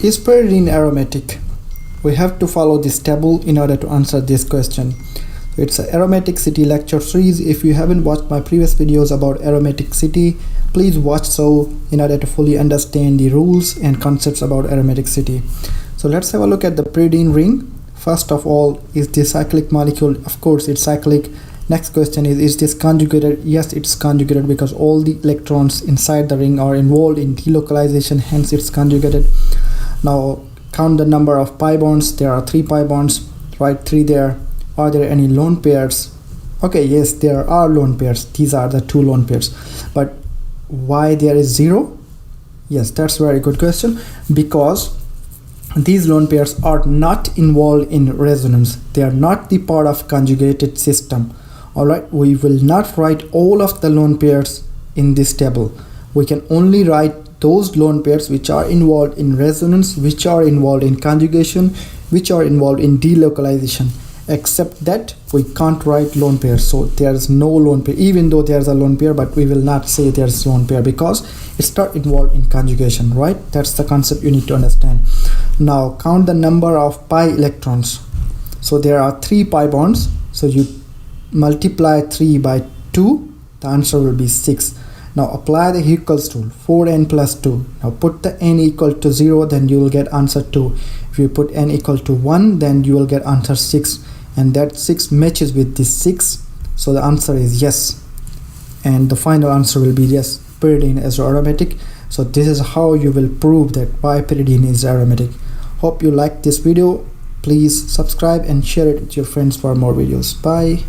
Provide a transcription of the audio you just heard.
Is pyridine aromatic? We have to follow this table in order to answer this question. It's an Aromaticity lecture series. If you haven't watched my previous videos about Aromaticity, please watch so in order to fully understand the rules and concepts about Aromaticity. So let's have a look at the pyridine ring. First of all, is this cyclic molecule? Of course it's cyclic. Next question is this conjugated? Yes, it's conjugated because all the electrons inside the ring are involved in delocalization, hence it's conjugated. Now count the number of pi bonds. There are 3 pi bonds, write 3 there. Are there any lone pairs? Okay, yes, there are lone pairs. These are the 2 lone pairs. But why there is 0? Yes, that's a very good question. Because these lone pairs are not involved in resonance. They are not the part of conjugated system. Alright, we will not write all of the lone pairs in this table. We can only write those lone pairs which are involved in resonance, which are involved in conjugation, which are involved in delocalization. Except that we can't write lone pair. So there's no lone pair, even though there's a lone pair, but we will not say there's lone pair because it's not involved in conjugation, right? That's the concept you need to understand. Now count the number of pi electrons. So there are 3 pi bonds, so you multiply 3 by 2, the answer will be 6. Now apply the equals rule, 4n plus 2. Now put the n equal to 0, then you will get answer 2. If you put n equal to 1, then you will get answer 6. And that 6 matches with this 6. So the answer is yes. And the final answer will be yes, pyridine is aromatic. So this is how you will prove that why pyridine is aromatic. Hope you liked this video. Please subscribe and share it with your friends for more videos. Bye.